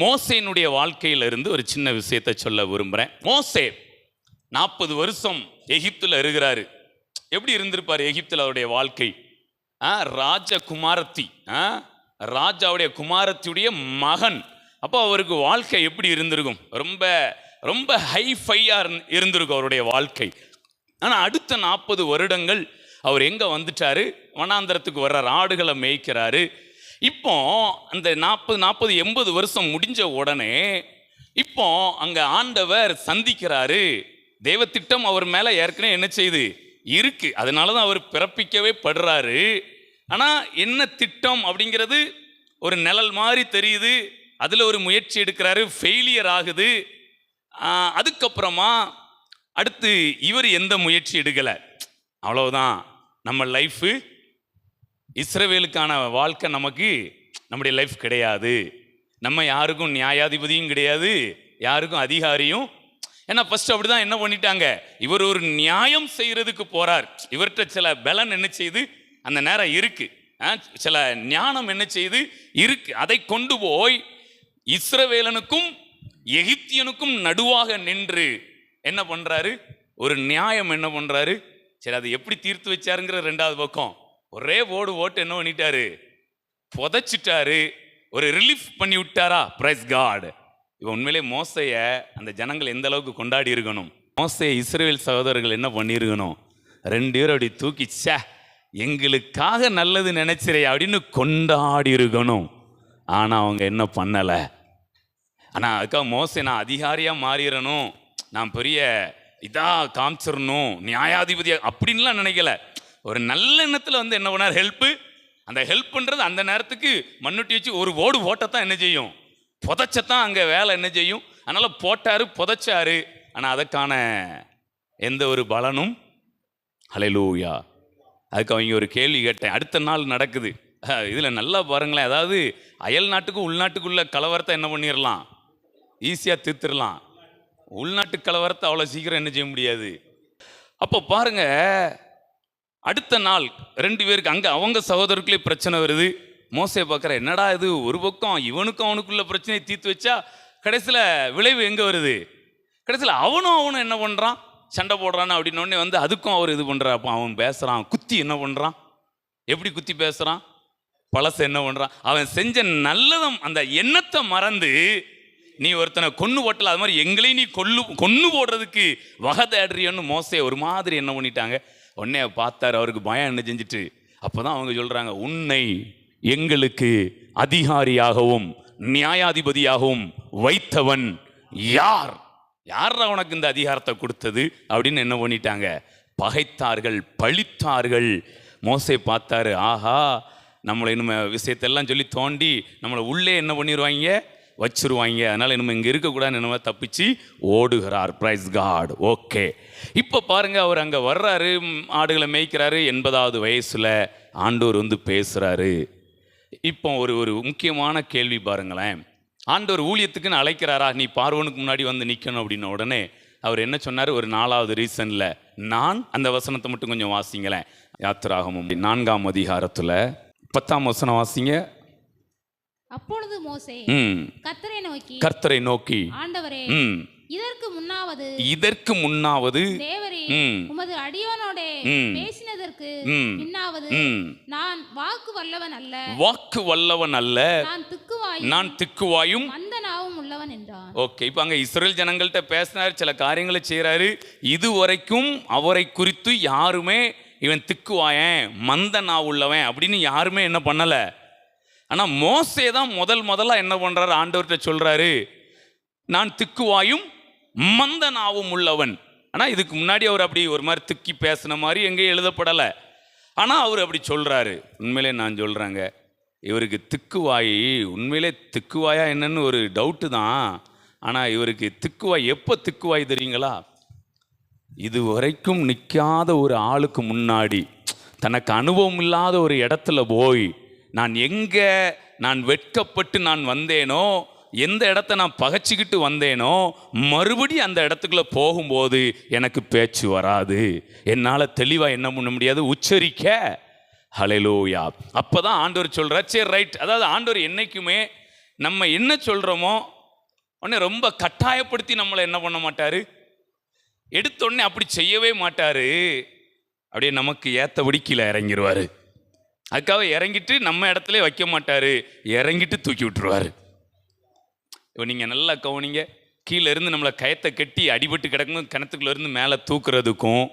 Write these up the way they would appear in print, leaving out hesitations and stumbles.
மோசேனுடைய வாழ்க்கையிலிருந்து ஒரு சின்ன விஷயத்தை சொல்ல விரும்புகிறேன். மோசே 40 வருஷம் எகிப்தில் இருக்கிறாரு. எப்படி இருந்திருப்பார் எகிப்தில் அவருடைய வாழ்க்கை? ராஜகுமாரத்தி, ராஜாவுடைய குமாரத்தியுடைய மகன். அப்போ அவருக்கு வாழ்க்கை எப்படி இருந்திருக்கும்? ரொம்ப ரொம்ப ஹைஃபையாக இருந்திருக்கும் அவருடைய வாழ்க்கை. ஆனால் அடுத்த 40 வருடங்கள் அவர் எங்கே வந்துட்டாரு? வனாந்தரத்துக்கு வர்றார், ஆடுகளை மேய்க்கிறாரு. இப்போ அந்த 40 80 வருஷம் முடிஞ்ச உடனே இப்போ அங்கே ஆண்டவர் சந்திக்கிறாரு. தேவத்திட்டம் அவர் மேலே ஏற்கனவே என்ன செய்து இருக்கு, அதனால தான் அவர் பிறப்பிக்கவே படுறாரு. ஆனால் என்ன திட்டம் அப்படிங்கிறது ஒரு நிழல் மாதிரி தெரியுது. அதில் ஒரு முயற்சி எடுக்கிறாரு, ஃபெயிலியர் ஆகுது. அதுக்கப்புறமா அடுத்து இவர் எந்த முயற்சி எடுக்கலை. அவ்வளவுதான், நம்ம லைஃபு இஸ்ரவேலுக்கான வாழ்க்கை நமக்கு நம்முடைய லைஃப் கிடையாது. நம்ம யாருக்கும் நியாயாதிபதியும் கிடையாது, யாருக்கும் அதிகாரியும். ஏன்னா ஃபர்ஸ்ட் அப்படிதான் என்ன பண்ணிட்டாங்க, இவர் ஒரு நியாயம் செய்யறதுக்கு போறார். இவர்கிட்ட சில பலன் என்ன செய்து அந்த நேரம் இருக்கு, சில ஞானம் என்ன செய்து இருக்கு. அதை கொண்டு போய் இஸ்ரவேலனுக்கும் எகிப்தியனுக்கும் நடுவாக நின்று என்ன பண்றாரு, ஒரு நியாயம் என்ன பண்றாரு. சரி, அது எப்படி தீர்த்து வச்சாருங்கிற ரெண்டாவது பக்கம். ஒரே ஓட்டு என்ன பண்ணிட்டாரு, புதைச்சிட்டாரு, ஒரு ரிலீஃப் பண்ணி விட்டாரா. Praise God. இவன் உண்மையிலே மோசைய அந்த ஜனங்கள் எந்த அளவுக்கு கொண்டாடி இருக்கணும். மோசைய இஸ்ரவேல் சகோதரர்கள் என்ன பண்ணியிருக்கணும், 2 பேரும் அப்படி தூக்கி எங்களுக்காக நல்லது நினைச்சிரே அப்படின்னு கொண்டாடி இருக்கணும். ஆனால் அவங்க என்ன பண்ணலை. ஆனால் அதுக்காக மோசை நான் அதிகாரியாக மாறிடணும், நான் பெரிய இதாக காமிச்சிடணும், நியாயாதிபதியாக அப்படின்லாம் நினைக்கல. ஒரு நல்ல எண்ணத்தில் வந்து என்ன பண்ணார், ஹெல்ப்பு. அந்த ஹெல்ப் பண்ணுறது அந்த நேரத்துக்கு மண்ணுட்டி வச்சு ஒரு ஓட்டத்தான் என்ன செய்யும், புதைச்சத்தான் அங்கே வேலை என்ன செய்யும். அதனால் போட்டார், புதைச்சாரு. ஆனால் அதற்கான எந்த ஒரு பலனும். ஹல்லேலூயா. அதுக்கு அவங்க ஒரு கேள்வி கேட்டேன். அடுத்த நாள் நடக்குது. இதில் நல்லா பாருங்களேன். அதாவது அயல் நாட்டுக்கும் உள்நாட்டுக்குள்ள கலவரத்தை என்ன பண்ணிடலாம், ஈஸியாக தீர்த்திடலாம். உள்நாட்டு கலவரத்தை அவ்வளோ சீக்கிரம் என்ன செய்ய முடியாது. அப்போ பாருங்க, அடுத்த நாள் 2 பேருக்கு அங்கே அவங்க சகோதரருக்குள்ளே பிரச்சனை வருது. மோசே பார்க்குற, என்னடா இது, ஒரு பக்கம் இவனுக்கும் அவனுக்குள்ள பிரச்சனையை தீர்த்து வச்சா கடைசியில் விளைவு எங்கே வருது, கடைசியில் அவனும் என்ன பண்ணுறான், சண்டை போடுறான்னு அப்படின்னோடனே வந்து அதுக்கும் அவர் இது பண்ணுறான். அப்போ அவன் பேசுகிறான், குத்தி என்ன பண்ணுறான், எப்படி குத்தி பேசுகிறான், பழச என்ன பண்ணுறான். அவன் செஞ்ச நல்லதும் அந்த எண்ணத்தை மறந்து நீ ஒருத்தனை கொன்று போட்டல, அது மாதிரி எங்களையும் நீ கொன்று போடுறதுக்கு வகை தேடுறியன்னு மோசே ஒரு மாதிரி என்ன பண்ணிட்டாங்க. உடனே பார்த்தாரு, அவருக்கு பயம் என்ன செஞ்சுட்டு. அப்போதான் அவங்க சொல்கிறாங்க, உன்னை எங்களுக்கு அதிகாரியாகவும் நியாயாதிபதியாகவும் வைத்தவன் யார், யாரா உனக்கு இந்த அதிகாரத்தை கொடுத்தது அப்படின்னு என்ன பண்ணிட்டாங்க, பகைத்தார்கள், பழித்தார்கள். மோசே பார்த்தாரு, ஆஹா, நம்மளை இனிமே விஷயத்தெல்லாம் சொல்லி தோண்டி நம்மளை உள்ளே என்ன பண்ணிடுவாங்க, வச்சிருவாங்க. அதனால் இனிமே இங்கே இருக்கக்கூடாது, என்னமோ தப்பிச்சு ஓடுகிறார். Price God. ஓகே, இப்போ பாருங்க, அவர் அங்கே வர்றாரு, ஆடுகளை மேய்க்கிறாரு. 80வது வயசில் ஆண்டவர் வந்து பேசுகிறாரு. இப்போ ஒரு முக்கியமான கேள்வி பாருங்களேன். ஆண்டவர் ஊழியத்துக்குன்னு அழைக்கிறாரா, நீ பார்வோனுக்கு முன்னாடி வந்து நிற்கணும் அப்படின்ன உடனே அவர் என்ன சொன்னார், ஒரு 4வது ரீசனில் நான் அந்த வசனத்தை மட்டும் கொஞ்சம் வாசிங்களேன். யாத்திராகமம் 4ஆம் அதிகாரத்தில் 10ஆம் வசனம் வாசிங்க. அப்பொழுது மோசே கர்த்தரை நோக்கி ஆண்டவரே, இதற்கு முன்னாவது தேவரே உமது அடியானோட பேசினதற்கு பின்னாவது நான் வாக்கு வல்லவன் அல்ல, நான் திக்குவாயும் மந்தனாவும் உள்ளவன் என்றான். ஓகே, இப்போ அங்க இஸ்ரேல் ஜனங்கள்கிட்ட பேசினார், சில காரியங்களை செய்யறாரு. இதுவரைக்கும் அவரை குறித்து யாருமே இவன் திக்குவாயன், மந்தனா உள்ளவன் அப்படின்னு யாருமே என்ன பண்ணல. ஆனால் மோசே தான் முதல்ல என்ன பண்றாரு, ஆண்டவர்கிட்ட சொல்றாரு, நான் திக்குவாயும் மந்தனாவும் உள்ளவன். ஆனால் இதுக்கு முன்னாடி அவர் அப்படி ஒரு மாதிரி திக்கி பேசின மாதிரி எங்கேயும் எழுதப்படலை. ஆனால் அவர் அப்படி சொல்றாரு. உண்மையிலே நான் சொல்றேங்க, இவருக்கு திக்குவாய், உண்மையிலே திக்குவாயா என்னன்னு ஒரு டவுட்டு தான். ஆனால் இவருக்கு திக்குவாய் எப்போ திக்குவாய் தெரியுங்களா, இது வரைக்கும் நிற்காத ஒரு ஆளுக்கு முன்னாடி தனக்கு அனுபவம் இல்லாத ஒரு இடத்துல போய் நான் வெட்கப்பட்டு நான் வந்தேனோ, எந்த இடத்த நான் பகைச்சிக்கிட்டு வந்தேனோ, மறுபடியும் அந்த இடத்துக்குள்ள போகும்போது எனக்கு பேச்சு வராது, என்னால் தெளிவாக என்ன பண்ண முடியாது, உச்சரிக்க. ஹல்லேலூயா. அப்போ தான் ஆண்டவர் சொல்கிறார், சரி ரைட். அதாவது ஆண்டவர் என்றைக்குமே நம்ம என்ன சொல்கிறோமோ உடனே ரொம்ப கட்டாயப்படுத்தி நம்மளை என்ன பண்ண மாட்டாரு, எடுத்த உடனே அப்படி செய்யவே மாட்டாரு. அப்படியே நமக்கு ஏத்தபடி கீழே இறங்கிடுவாரு. அதுக்காக இறங்கிட்டு நம்ம இடத்துல வைக்க மாட்டாரு, இறங்கிட்டு தூக்கி விட்டுருவாரு. இப்போ நீங்கள் நல்லா கவனிங்க, கீழே இருந்து நம்மளை கயத்தை கட்டி அடிபட்டு கிடக்கும் கிணத்துக்குள்ள இருந்து மேலே தூக்குறதுக்கும்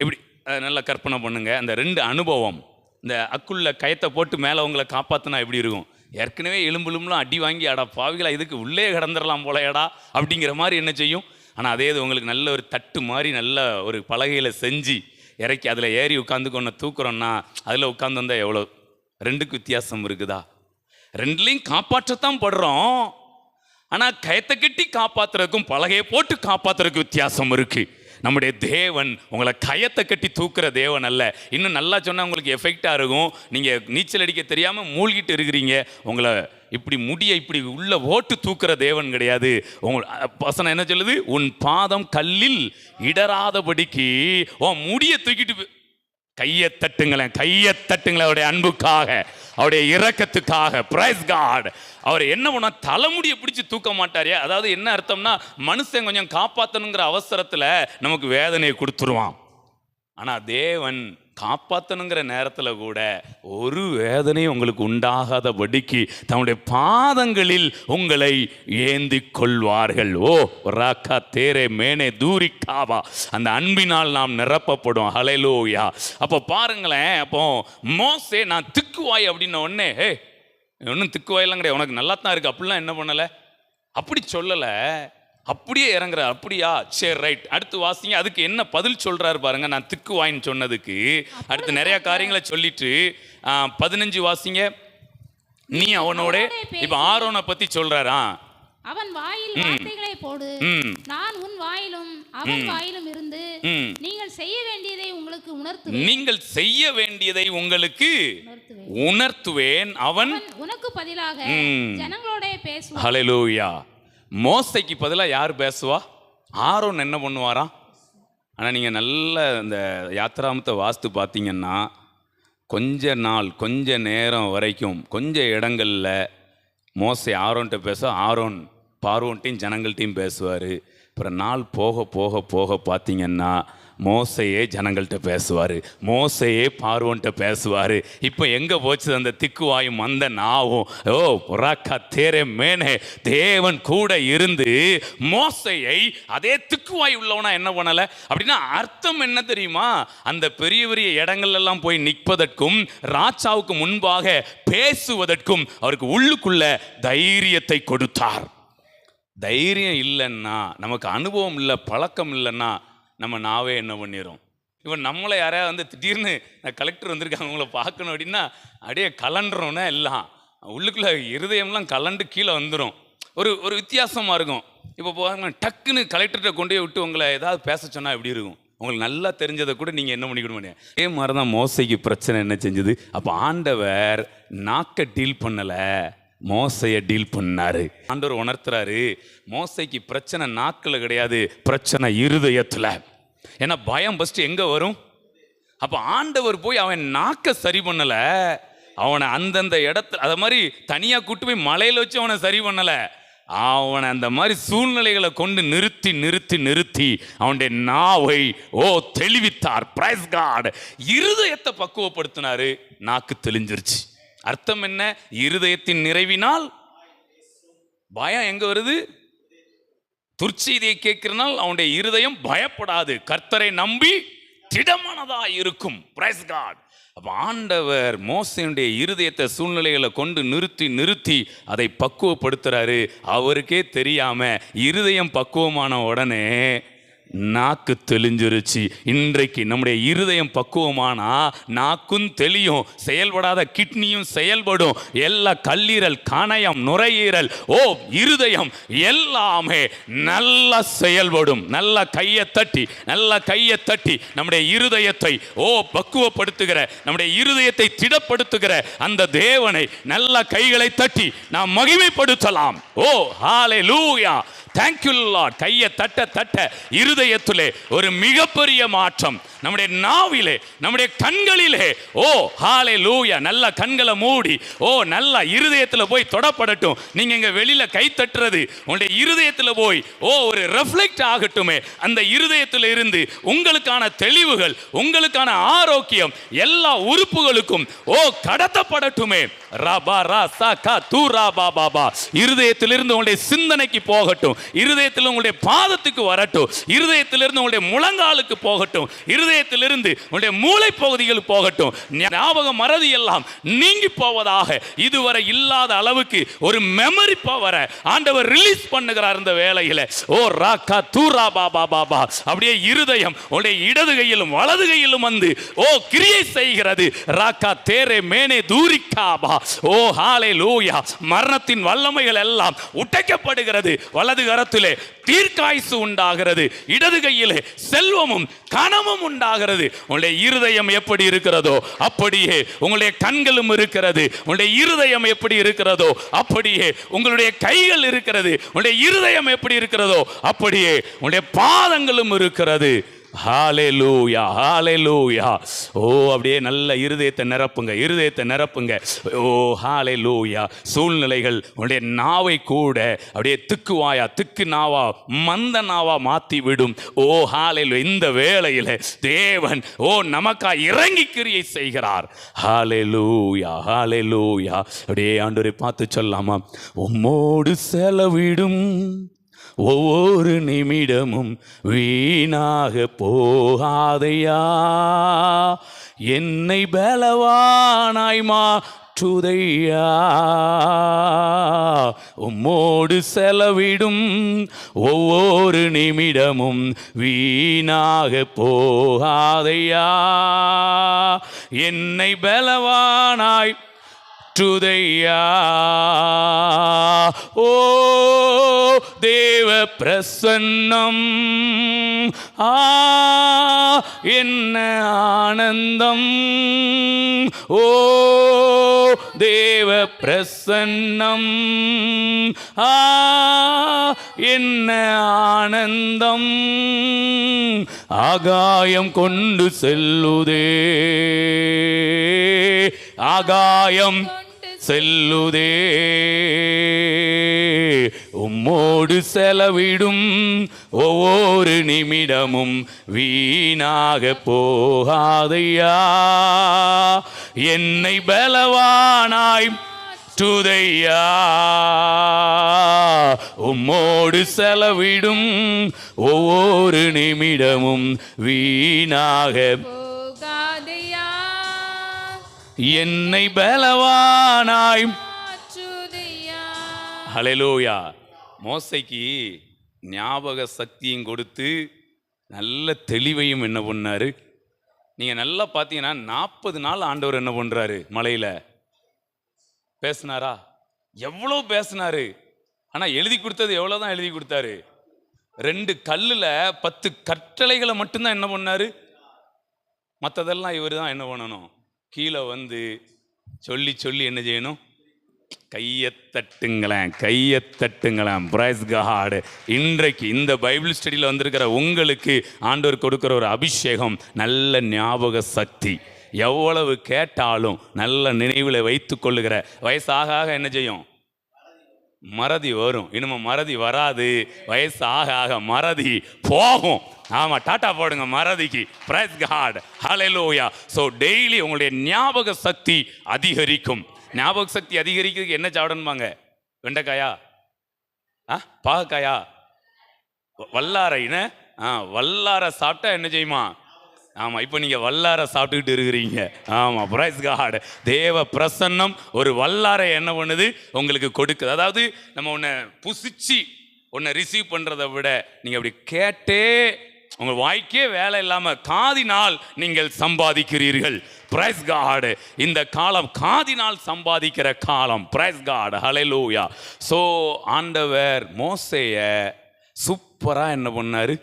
இப்படி நல்லா கற்பனை பண்ணுங்க. அந்த 2 அனுபவம், இந்த அக்குள்ள கயத்தை போட்டு மேலே உங்களை காப்பாற்றினா எப்படி இருக்கும்? ஏற்கனவே எலும்புலாம் அடி வாங்கி அடா பாவிகளா இதுக்கு உள்ளே கிடந்துடலாம் போலையடா அப்படிங்கிற மாதிரி என்ன செய்யும். ஆனால் அதே இது உங்களுக்கு நல்ல ஒரு தட்டு மாதிரி நல்ல ஒரு பலகையில் செஞ்சு இறக்கி அதில் ஏறி உட்காந்து கொண்டு தூக்குறோன்னா அதில் உட்காந்து வந்தால் எவ்வளோ 2க்கு வித்தியாசம் இருக்குதா? 2லையும் காப்பாற்றத்தான் படுறோம். ஆனால் கயத்தை கட்டி காப்பாற்றுறதுக்கும் பலகையை போட்டு காப்பாற்றுறதுக்கு வித்தியாசம் இருக்கு. நம்முடைய தேவன் உங்களை கயத்தை கட்டி தூக்குற தேவன் அல்ல. இன்னும் நல்லா சொன்னால் உங்களுக்கு எஃபெக்டாக இருக்கும். நீங்கள் நீச்சல் அடிக்க தெரியாமல் மூழ்கிட்டு இருக்கிறீங்க, உங்களை இப்படி முடிய இப்படி உள்ள ஓட்டு தூக்குற தேவன் கிடையாது. வசனம் என்ன சொல்லுது? உன் பாதம் கல்லில் இடராதபடிக்கு உன் முடிய தூக்கிட்டு கையை தட்டுங்களேன், கையை தட்டுங்களேன். அவருடைய அன்புக்காக, அவருடைய இரக்கத்துக்காக. Price God. அவர் என்ன பண்ண தலைமுடியை பிடிச்சி தூக்க மாட்டாரே. அதாவது என்ன அர்த்தம்னா, மனுஷன் கொஞ்சம் காப்பாற்றணுங்கிற அவசரத்தில் நமக்கு வேதனையை கொடுத்துருவான். ஆனால் தேவன் காப்பாற்றணுங்கிற நேரத்தில் கூட ஒரு வேதனையும் உங்களுக்கு உண்டாகாதபடிக்கு தன்னுடைய பாதங்களில் உங்களை ஏந்தி கொள்வார்கள். ஓ ராக்கா தேரே மேனே தூரிக்காவா. அந்த அன்பினால் நாம் நிரப்பப்படும். ஹல்லேலூயா. அப்போ பாருங்களேன், அப்போ மோசே நான் திக்குவாய் அப்படின்ன உடனே ஒன்றும் திக்குவாயெல்லாம் கிடையாது, உனக்கு நல்லா தான் இருக்கு அப்படிலாம் என்ன பண்ணலை, அப்படி சொல்லலை. அப்படியே இறங்குற. அப்படியா, சரி ரைட். அடுத்து வாசிங்க. அதுக்கு என்ன பதில் சொல்றாரு பாருங்க. நான் திக்குவாயின்னு சொன்னதுக்கு அடுத்து நிறைய காரியங்களை சொல்லிட்டு 15 வாசிங்க. நீ அவனோட இப்ப ஆரோனை பத்தி சொல்றாரா? அவன் வாயில் வார்த்தைகளை போடு, நான் உன் வாயிலும் அவன் வாயிலும் இருந்து நீங்கள் செய்ய வேண்டியதை உங்களுக்கு உணர்த்துவேன். நீங்கள் செய்ய வேண்டியதை உங்களுக்கு உணர்த்துவேன். அவன் உனக்கு பதிலாக ஜனங்களோட பேசுவான். ஹல்லேலூயா. மோசைக்கு பதிலாக யார் பேசுவா? ஆரோன் என்ன பண்ணுவாராம்? ஆனால் நீங்கள் நல்ல இந்த யாத்திராமத்தை வாஸ்து பார்த்தீங்கன்னா கொஞ்ச நாள் கொஞ்ச நேரம் வரைக்கும் கொஞ்சம் இடங்களில் மோசை ஆரோன்கிட்ட பேச, ஆரோன் பார்வோன்ட்டையும் ஜனங்கள்ட்டையும் பேசுவார். அப்புறம் நாள் போக போக போக பார்த்தீங்கன்னா மோசையே ஜனங்கள்கிட்ட பேசுவார், மோசையே பார்வோன்ட்ட பேசுவார். இப்போ எங்கே போச்சு அந்த திக்குவாயும் அந்த நாவும்? ஓ புறாக்கா தேரே மேனே. தேவன் கூட இருந்து மோசையை அதே திக்குவாய் உள்ளவனா என்ன பண்ணலை அப்படின்னா அர்த்தம் என்ன தெரியுமா? அந்த பெரிய பெரிய இடங்கள்லாம் போய் நிற்பதற்கும் ராஜாவுக்கு முன்பாக பேசுவதற்கும் அவருக்கு உள்ளுக்குள்ள தைரியத்தை கொடுத்தார். தைரியம் இல்லைன்னா, நமக்கு அனுபவம் இல்லை, பழக்கம் இல்லைன்னா நம்ம நாவே என்ன பண்ணிடும். இப்போ நம்மளை யாரையா திடீர்னு கலெக்டர் வந்திருக்காங்க உங்களை பார்க்கணும் அப்படின்னா அப்படியே கலண்டுறோன்னா எல்லாம் உள்ளுக்குள்ள இருதயம்லாம் கலண்டு கீழே வந்துடும். ஒரு வித்தியாசமாக இருக்கும். இப்போ போங்க டக்குன்னு கலெக்டர்கிட்ட கொண்டு போய் விட்டு உங்களை ஏதாவது பேச சொன்னால் எப்படி இருக்கும்? உங்களுக்கு நல்லா தெரிஞ்சதை கூட நீங்கள் என்ன பண்ணிக்கிட முடியாது. அதே மாதிரி தான் மோசைக்கு பிரச்சனை என்ன செஞ்சது? அப்போ ஆண்டவர் நாக்கை டீல் பண்ணலை, மோசையை டீல் பண்ணாரு. ஆண்டவர் உணர்த்துறாரு, மோசைக்கு பிரச்சனை நாக்கில் கிடையாது, பிரச்சனை இருதயத்தில். ஏன்னா பயம் ஃபஸ்ட்டு எங்கே வரும்? அப்போ ஆண்டவர் போய் அவன் நாக்கை சரி பண்ணலை, அவனை அந்தந்த இடத்துல அதை மாதிரி தனியாக கூட்டு போய் மலையில் வச்சு அவனை சரி பண்ணலை. அவனை அந்த மாதிரி சூழ்நிலைகளை கொண்டு நிறுத்தி நிறுத்தி நிறுத்தி அவனுடைய நாவை தெளிவித்தார். Price God. இருதயத்தை பக்குவப்படுத்தினாரு, நாக்கு தெளிஞ்சிருச்சு. அர்த்தம் என்ன? இருதயத்தின் நிறைவினால் பயம் எங்க வருது? துர்ச்செய்தியை கேட்கிறனால் அவனுடைய இருதயம் பயப்படாது, கர்த்தரை நம்பி திடமானதா இருக்கும். Praise God. அப்ப ஆண்டவர் மோசேயுடைய இருதயத்தை சூழ்நிலைகளை கொண்டு நிறுத்தி நிறுத்தி அதை பக்குவப்படுத்துறாரு. அவருக்கே தெரியாம இருதயம் பக்குவமான உடனே நாக்கு தெளிஞ்சிருச்சு. இன்றைக்கு நம்முடைய இருதயம் பக்குவமானா நாக்கும் தெளியும், செயல்படாத கிட்னியும் செயல்படும், எல்லா கல்லீரல், கணையம், நுரையீரல், இருதயம் எல்லாமே நல்லா செயல்படும். நல்ல கையை தட்டி நம்முடைய இருதயத்தை பக்குவப்படுத்துகிற, நம்முடைய இருதயத்தை திடப்படுத்துகிற அந்த தேவனை நல்ல கைகளை தட்டி நாம் மகிமைப்படுத்தலாம். ஹல்லேலூயா. Thank you Lord. கையை தட்ட தட்ட இருதயத்திலே ஒரு மிகப்பெரிய மாற்றம். நம்முடைய நாவிலே, நம்முடைய கண்களிலே, ஓ ஹalleluya, நல்ல கண்களை மூடி, ஓ நல்ல இருதயத்துல போய் தொடப்படட்டும். நீங்க இங்க வெளியில கை தட்டுறது உங்களுடைய இருதயத்துல போய் ஓ ஒரு ரெஃப்ளெக்ட் ஆகட்டுமே. அந்த இருதயத்துல இருந்து உங்களுக்கான தெளிவுகள், உங்களுக்கான ஆரோக்கியம் எல்லா உறுப்புகளுக்கும் ஓ கடத்தப்படட்டுமே. ரபா ரா சா கா தூ ரா பா பா பா. இருதயத்திலிருந்து உங்களுடைய சிந்தனைக்கு போகட்டும், இருதயத்தில் உங்களுடைய பாதத்துக்கு வரட்டும், இருதயத்திலிருந்து உங்களுடைய முழங்காலுக்கு போகட்டும், இருதயத்திலிருந்து உங்களுடைய மூளை பகுதிகளுக்கு போகட்டும். ஞாபக மறதி எல்லாம் நீங்கி போவதாக. இதுவரை இல்லாத அளவுக்கு ஒரு மெமரி பவரை ஆண்டவர் ரிலீஸ் பண்ணுகிறார் இந்த வேளையில. ஓ ராக்கா தூரா பாபா பாபா. அப்படியே இருதயம் உங்களுடைய இடது கையிலும் வலது கையிலும் வந்து ஓ கிரியை செய்கிறது. ராக்கா தேரே மேனே தூரிக்காபா. ஓ ஹalleluya. மரணத்தின் வல்லமைகள் எல்லாம் உடைக்கப்படுகிறது. வலது கரத்திலே தீர்க்காயுசு உண்டாகிறது, இடது கையிலே செல்வமும் கனமும் உண்டாகிறது. உங்களுடைய இருதயம் எப்படி இருக்கிறதோ அப்படியே உங்களுடைய கண்களும் இருக்கிறது. உங்களுடைய இருதயம் எப்படி இருக்கிறதோ அப்படியே உங்களுடைய கைகள் இருக்கிறது. உங்களுடைய இருதயம் எப்படி இருக்கிறதோ அப்படியே உங்களுடைய பாதங்களும் இருக்கிறது. ஹalleluya, ஹalleluya. ஓ அப்படியே நல்ல இருதயத்தை நிரப்புங்க, இருதயத்தை நிரப்புங்க. ஓ ஹalleluya. சூழ்நிலைகள் உங்களுடைய நாவை கூட அப்படியே திக்குவாயா, திக்கு நாவா, மந்த நாவா மாத்தி விடும். ஓ ஹalleluya. இந்த வேளையில தேவன் ஓ நமக்கா இறங்கி கிரியை செய்கிறார். ஹalleluya, ஹalleluya. அப்படியே ஆண்டவரை பார்த்து சொல்லாமா, உம்மோடு செலவிடும் ஒவ்வொரு நிமிடமும் வீணாக போகாதையா, என்னை பலவானாய் மாற்றுதையா. உம்மோடு செலவிடும் ஒவ்வொரு நிமிடமும் வீணாக போகாதையா, என்னை பலவானாய் மாற்றுதையா. ஓ தேவ பிரசன்னம் என்ன ஆனந்தம். ஓ தேவ பிரசன்னம் என்ன ஆனந்தம். ஆகாயம் கொண்டு செல்லுதே, ஆகாயம் செல்லுதே. உம்மோடு செலவிடும் ஒவ்வொரு நிமிடமும் வீணாக போகாதையா, என்னை பலவானாய் மாற்றுதையா. உம்மோடு செலவிடும் ஒவ்வொரு நிமிடமும் வீணாக போகாதையா, என்னை பலவானாய் மாற்றுதையா. ஹல்லேலூயா. மோசைக்கு ஞாபக சக்தியும் கொடுத்து நல்ல தெளிவையும் என்ன பண்ணாரு. நீங்க நல்லா பார்த்தீங்கன்னா 40 நாள் ஆண்டவர் என்ன பண்றாரு, மலையில பேசினாரா? எவ்வளோ பேசினாரு. ஆனா எழுதி கொடுத்தது எவ்வளவுதான் எழுதி கொடுத்தாரு. 2 கல்லுல 10 கட்டளைகளை மட்டும்தான் என்ன பண்ணாரு. மற்றதெல்லாம் இவர் தான் என்ன பண்ணணும், கீழே வந்து சொல்லி சொல்லி என்ன செய்யணும், கையத்தட்டுங்களேன், கையத்தட்டுங்களேன். Price God. இன்றைக்கு இந்த பைபிள் ஸ்டடியில் வந்திருக்கிற உங்களுக்கு ஆண்டவர் கொடுக்குற ஒரு அபிஷேகம், நல்ல ஞாபக சக்தி. எவ்வளவு கேட்டாலும் நல்ல நினைவில் வைத்து கொள்ளுகிற. வயசாக ஆக என்ன செய்யும், மறதி வரும். இனிமே மறதி வராது. வயசு ஆக ஆக மறதி போகும். ஆமா, டாட்டா போடுங்க மறதிக்கு. Praise God. Hallelujah. So daily உங்களுடைய ஞாபக சக்தி அதிகரிக்கும். ஞாபக சக்தி அதிகரிக்கிறதுக்கு என்ன சாப்பிடணுமாங்க? வெண்டைக்காயா, பாகக்காயா, வல்லாரைன்னு வல்லார சாப்பிட்டா என்ன செய்யுமா? ஆமாம், இப்போ நீங்கள் வல்லாரை சாப்பிட்டுக்கிட்டு இருக்கிறீங்க. ஆமாம், பிரைஸ் காட். தேவ பிரசன்னம் ஒரு வல்லாரை என்ன பண்ணுது, உங்களுக்கு கொடுக்குது. அதாவது நம்ம ஒன்று புசிச்சு ஒன்று ரிசீவ் பண்ணுறதை விட நீங்கள் அப்படி கேட்டே உங்கள் வாய்க்கே வேலை இல்லாமல் காதினால் நீங்கள் சம்பாதிக்கிறீர்கள். Price God. இந்த காலம் காதினால் சம்பாதிக்கிற காலம். Price God. ஹல்லேலூயா. ஸோ ஆண்டவர் மோசேய சூப்பராக என்ன பண்ணாரு,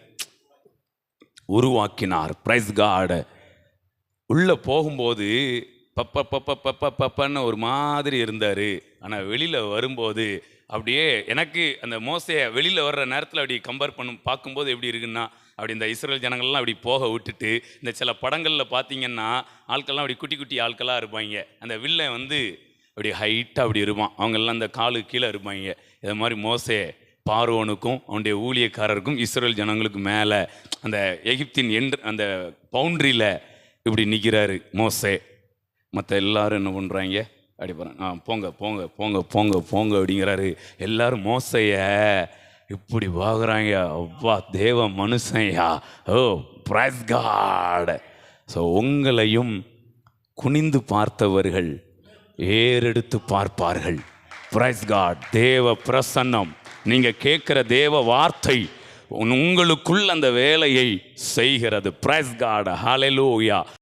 உருவாக்கினார். Praise God. உள்ளே போகும்போது பப்பன்னு ஒரு மாதிரி இருந்தார். ஆனால் வெளியில் வரும்போது அப்படியே எனக்கு அந்த மோசையை வெளியில் வர்ற நேரத்தில் அப்படி கம்பேர் பார்க்கும்போது எப்படி இருக்குன்னா, அப்படி இந்த இஸ்ரேல் ஜனங்கள்லாம் அப்படி போக விட்டுட்டு, இந்த சில படங்களில் பார்த்தீங்கன்னா ஆட்கள்லாம் அப்படி குட்டி குட்டி ஆட்களாக இருப்பாங்க. அந்த வில்லன் வந்து அப்படி ஹைட்டாக அப்படி இருப்பான். அவங்கெல்லாம் அந்த காலு கீழே இருப்பாங்க. இதை மாதிரி மோசே பார்வோனுக்கும் அவனுடைய ஊழியக்காரருக்கும் இஸ்ரேல் ஜனங்களுக்கு மேலே அந்த எகிப்தின் அந்த பவுண்ட்ரியில் இப்படி நிற்கிறாரு மோசே. மற்ற எல்லாரும் என்ன பண்ணுறாங்க, அப்படி போகிறாங்க, போங்க போங்க போங்க போங்க போங்க அப்படிங்கிறாரு. எல்லாரும் மோசைய இப்படி பார்க்குறாங்க. அவ்வா தேவ மனுஷன்யா, ஓ பிரைஸ் காட். ஸோ உங்களையும் குனிந்து பார்த்தவர்கள் ஏறெடுத்து பார்ப்பார்கள். Praise God. தேவ பிரசன்னம், நீங்கள் கேட்குற தேவ வார்த்தை உங்களுக்குள் அந்த வேலையை செய்கிறது. Praise God. ஹல்லேலூயா.